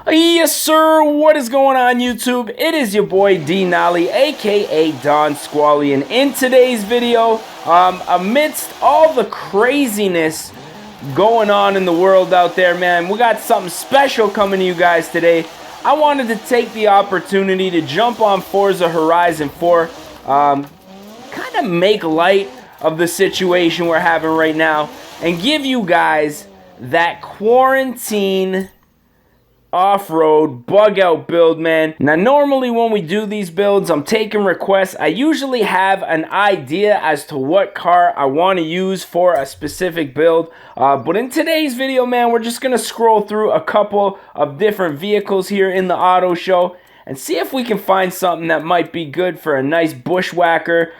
Yes, sir. What is going on, YouTube? It is your boy D Nolly, aka Don Squally, and in today's video, amidst all the craziness going on in the world out there, man, we got something special coming to you guys today. I wanted to take the opportunity to jump on Forza Horizon 4, kind of make light of the situation we're having right now, and give you guys that quarantine off-road bug out build, man. Now normally when we do these builds, I'm taking requests. I usually have an idea as to what car I want to use for a specific build, but in today's video, man, we're just gonna scroll through a couple of different vehicles here in the auto show and see if we can find something that might be good for a nice bushwhacker,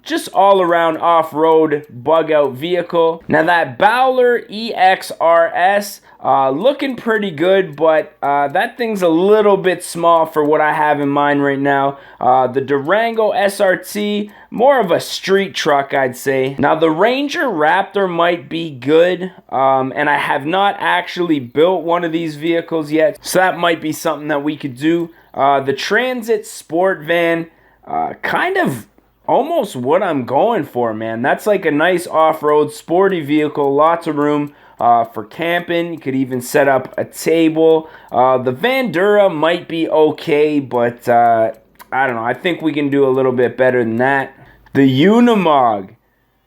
just all around off-road bug out vehicle. Now that Bowler EXRS, looking pretty good, but that thing's a little bit small for what I have in mind right now. The Durango SRT, more of a street truck, I'd say. Now the Ranger Raptor might be good, and I have not actually built one of these vehicles yet, so that might be something that we could do. The Transit Sport Van, kind of almost what I'm going for, man. That's like a nice off-road sporty vehicle, lots of room for camping. You could even set up a table. The Vandura might be okay, but I don't know. I think we can do a little bit better than that. The Unimog,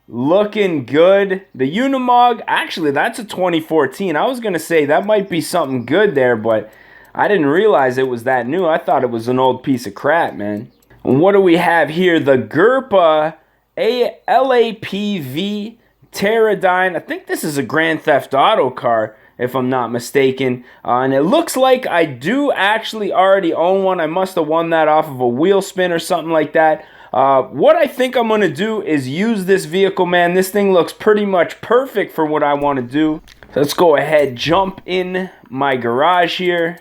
looking good. The Unimog, actually, that's a 2014. I was going to say that might be something good there, but I didn't realize it was that new. I thought it was an old piece of crap, man. And what do we have here? The Gerpa LAPV Pterodyne. I think this is a Grand Theft Auto car, if I'm not mistaken. And it looks like I do actually already own one. I must have won that off of a wheel spin or something like that. What I think I'm going to do is use this vehicle, man. This thing looks pretty much perfect for what I want to do. So let's go ahead, jump in my garage here.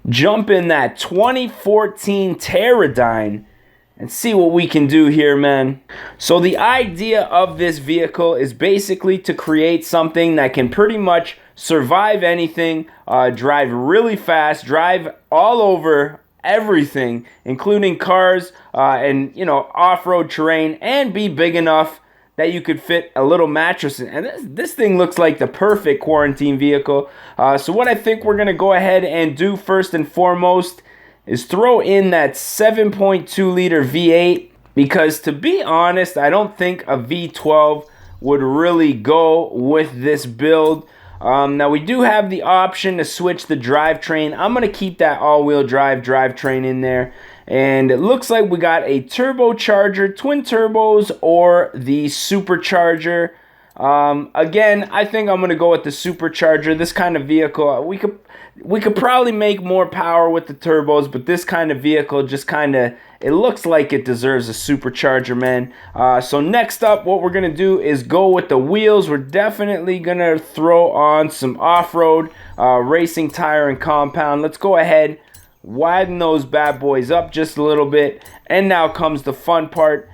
Jump in that 2014 Pterodyne and see what we can do here, man. So the idea of this vehicle is basically to create something that can pretty much survive anything, drive really fast, drive all over everything, including cars and, you know, off-road terrain, and be big enough that you could fit a little mattress in. And this thing looks like the perfect quarantine vehicle. So what I think we're going to go ahead and do first and foremost is throw in that 7.2 liter V8, because to be honest, I don't think a V12 would really go with this build. Now we do have the option to switch the drivetrain. I'm going to keep that all-wheel drive drivetrain in there. And it looks like we got a turbocharger, twin turbos, or the supercharger. Again, I think I'm going to go with the supercharger. This kind of vehicle, we could probably make more power with the turbos, but this kind of vehicle just kind of, it looks like it deserves a supercharger, man. So next up, what we're going to do is go with the wheels. We're definitely going to throw on some off-road racing tire and compound. Let's go ahead, widen those bad boys up just a little bit, and now comes the fun part,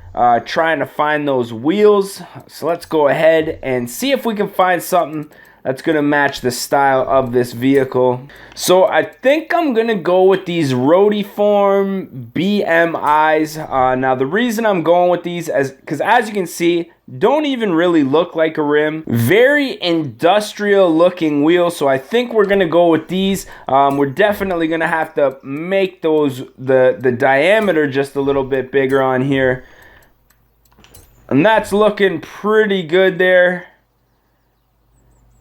trying to find those wheels. So let's go ahead and see if we can find something that's gonna match the style of this vehicle. So I think I'm gonna go with these Rotiform BMIs. Now the reason I'm going with these is because, as you can see, don't even really look like a rim. Very industrial looking wheels. So I think we're gonna go with these. We're definitely gonna have to make those the diameter just a little bit bigger on here. And that's looking pretty good there.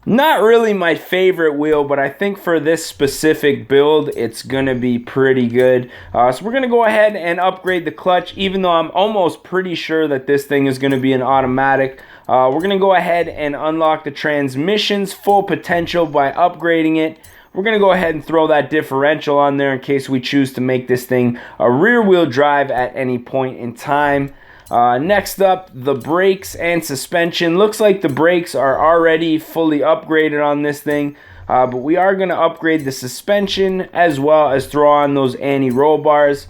Not really my favorite wheel, but I think for this specific build, it's going to be pretty good. So we're going to go ahead and upgrade the clutch, even though I'm almost pretty sure that this thing is going to be an automatic. We're going to go ahead and unlock the transmission's full potential by upgrading it. We're going to go ahead and throw that differential on there in case we choose to make this thing a rear-wheel drive at any point in time. Next up, the brakes and suspension. Looks like the brakes are already fully upgraded on this thing, but we are going to upgrade the suspension as well as throw on those anti-roll bars.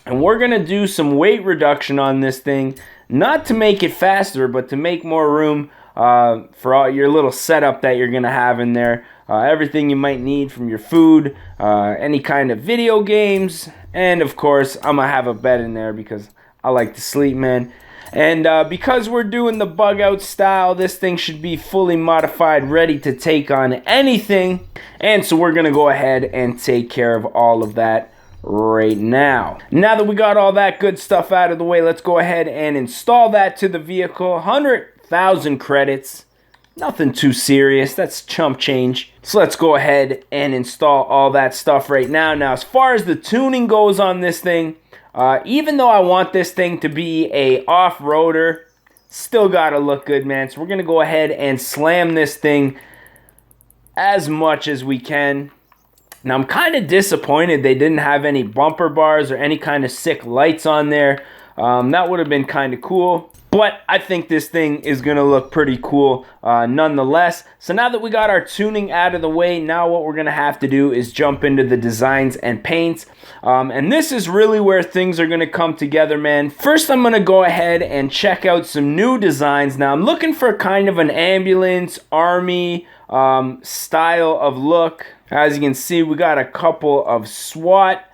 And we're going to do some weight reduction on this thing, not to make it faster, but to make more room for all your little setup that you're going to have in there. everything you might need from your food, any kind of video games, and of course, I'm gonna have a bed in there because I like to sleep, man. And because we're doing the bug out style, this thing should be fully modified, ready to take on anything. And so we're gonna go ahead and take care of all of that right now. Now that we got all that good stuff out of the way, let's go ahead and install that to the vehicle. 100,000 credits. Nothing too serious. That's chump change. So let's go ahead and install all that stuff right now. Now, as far as the tuning goes on this thing, even though I want this thing to be a off-roader, still gotta look good, man. So we're gonna go ahead and slam this thing as much as we can. Now, I'm kind of disappointed they didn't have any bumper bars or any kind of sick lights on there. That would have been kind of cool. But I think this thing is going to look pretty cool nonetheless. So now that we got our tuning out of the way, now what we're going to have to do is jump into the designs and paints. And this is really where things are going to come together, man. First, I'm going to go ahead and check out some new designs. Now, I'm looking for kind of an ambulance, army style of look. As you can see, we got a couple of SWAT.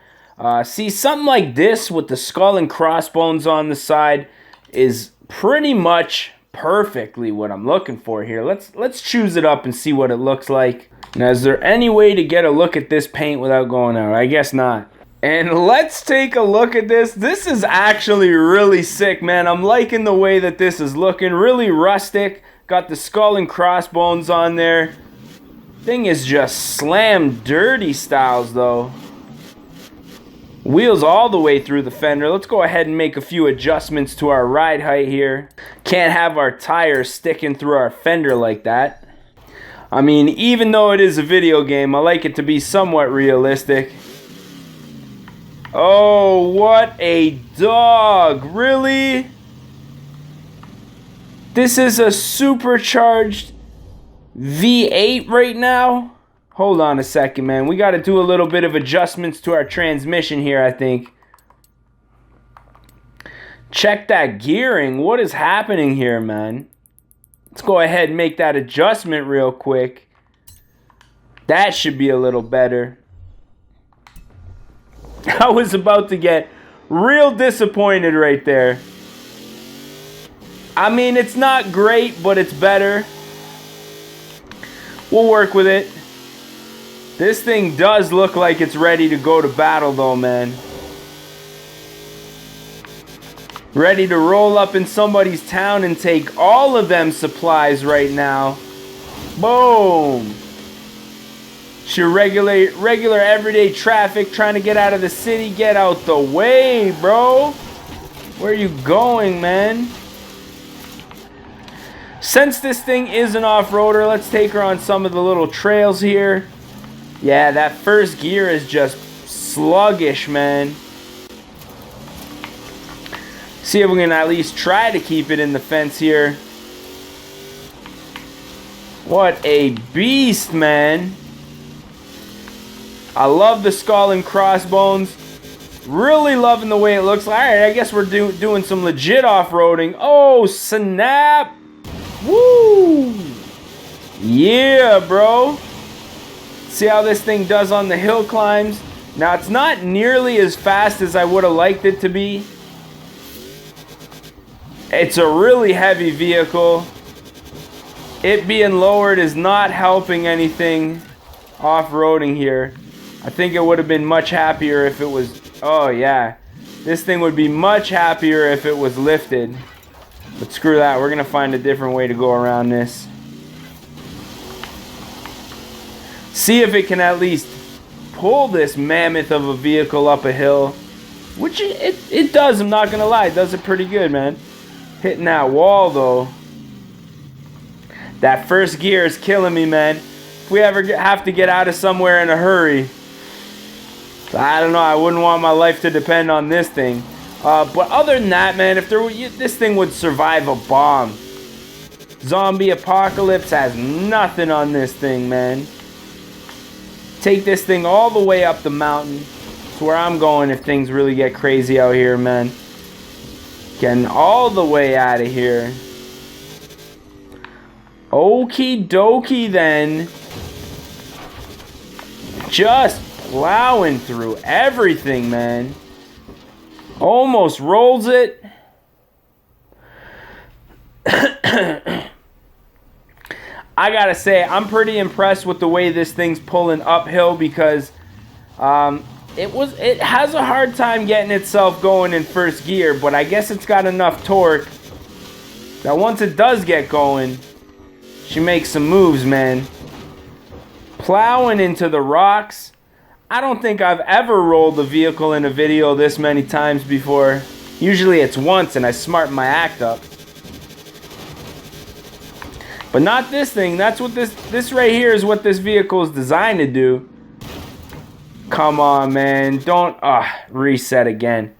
See, something like this with the skull and crossbones on the side is pretty much perfectly what I'm looking for here. Let's choose it up and see what it looks like. Now, is there any way to get a look at this paint without going out? I guess not. And let's take a look at this. This is actually really sick, man. I'm liking the way that this is looking. Really rustic. Got the skull and crossbones on there. Thing is just slam dirty styles, though. Wheels all the way through the fender. Let's go ahead and make a few adjustments to our ride height here. Can't have our tires sticking through our fender like that. I mean, even though it is a video game, I like it to be somewhat realistic. Oh, what a dog. Really? This is a supercharged V8 right now? Hold on a second, man. We got to do a little bit of adjustments to our transmission here, I think. Check that gearing. What is happening here, man? Let's go ahead and make that adjustment real quick. That should be a little better. I was about to get real disappointed right there. I mean, it's not great, but it's better. We'll work with it. This thing does look like it's ready to go to battle though, man. Ready to roll up in somebody's town and take all of them supplies right now. Boom. Should regular everyday traffic trying to get out of the city. Get out the way, bro. Where are you going, man? Since this thing is an off-roader, let's take her on some of the little trails here. Yeah, that first gear is just sluggish, man. See if we can at least try to keep it in the fence here. What a beast, man. I love the skull and crossbones. Really loving the way it looks. Alright, I guess we're doing some legit off-roading. Oh, snap. Woo. Yeah, bro. See how this thing does on the hill climbs. Now, it's not nearly as fast as I would have liked it to be. It's a really heavy vehicle. It being lowered is not helping anything off-roading here. I think it would have been much happier if it was... Oh, yeah. This thing would be much happier if it was lifted. But screw that. We're going to find a different way to go around this. See if it can at least pull this mammoth of a vehicle up a hill. Which it does, I'm not going to lie. It does it pretty good, man. Hitting that wall, though. That first gear is killing me, man. If we ever have to get out of somewhere in a hurry, I don't know. I wouldn't want my life to depend on this thing. But other than that, man, if this thing would survive a bomb. Zombie apocalypse has nothing on this thing, man. Take this thing all the way up the mountain to where I'm going if things really get crazy out here, man. Getting all the way out of here. Okie dokie then. Just plowing through everything, man. Almost rolls it. I gotta say, I'm pretty impressed with the way this thing's pulling uphill because it has a hard time getting itself going in first gear, but I guess it's got enough torque that once it does get going, she makes some moves, man. Plowing into the rocks. I don't think I've ever rolled a vehicle in a video this many times before. Usually it's once and I smarten my act up. But not this thing. That's what this right here is what this vehicle is designed to do. Come on, man. Don't reset again.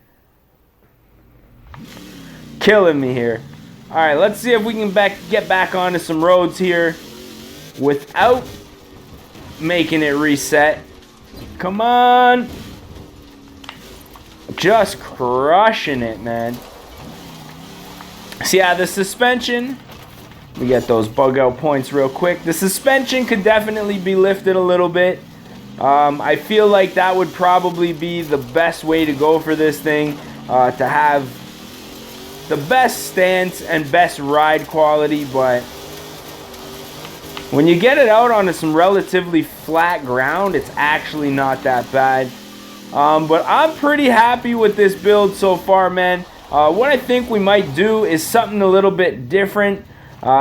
Killing me here. All right, let's see if we can get back onto some roads here without making it reset. Come on. Just crushing it, man. So yeah, the suspension, we get those bug out points real quick. The suspension could definitely be lifted a little bit. I feel like that would probably be the best way to go for this thing, to have the best stance and best ride quality, but when you get it out onto some relatively flat ground, it's actually not that bad. But I'm pretty happy with this build so far, man. What I think we might do is something a little bit different.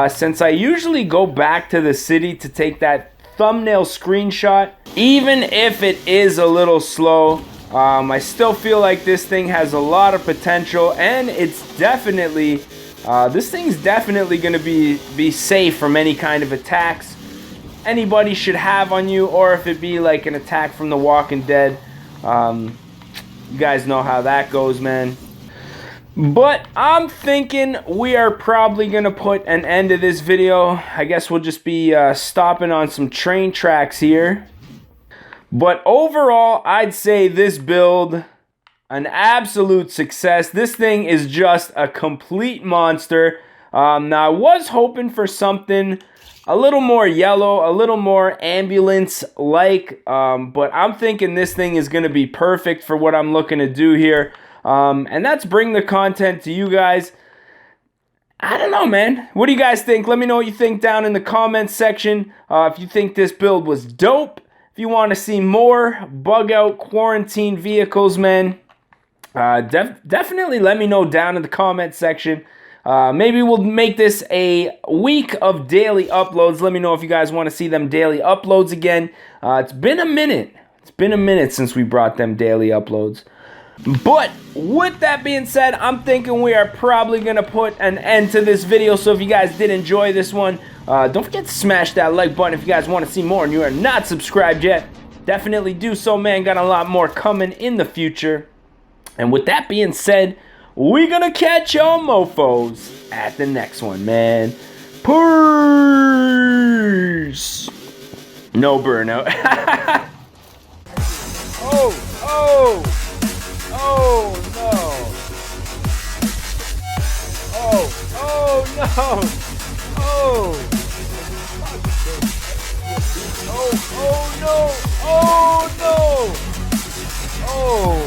Since I usually go back to the city to take that thumbnail screenshot, even if it is a little slow, I still feel like this thing has a lot of potential, and it's definitely, this thing's definitely going to be safe from any kind of attacks anybody should have on you, or if it be like an attack from The Walking Dead. You guys know how that goes, man. But I'm thinking we are probably going to put an end to this video. I guess we'll just be stopping on some train tracks here. But overall, I'd say this build, an absolute success. This thing is just a complete monster. Now, I was hoping for something a little more yellow, a little more ambulance-like. But I'm thinking this thing is going to be perfect for what I'm looking to do here. And that's bring the content to you guys. I don't know, man. What do you guys think? Let me know what you think down in the comments section. If you think this build was dope. If you want to see more bug out quarantine vehicles, man, definitely let me know down in the comment section. Maybe we'll make this a week of daily uploads. Let me know if you guys want to see them daily uploads again. It's been a minute. It's been a minute since we brought them daily uploads. But with that being said, I'm thinking we are probably going to put an end to this video. So if you guys did enjoy this one, don't forget to smash that like button if you guys want to see more and you are not subscribed yet. Definitely do so, man. Got a lot more coming in the future. And with that being said, we're going to catch y'all mofos at the next one, man. Peace. No burnout. Oh no. Oh no. Oh no. Oh no. Oh.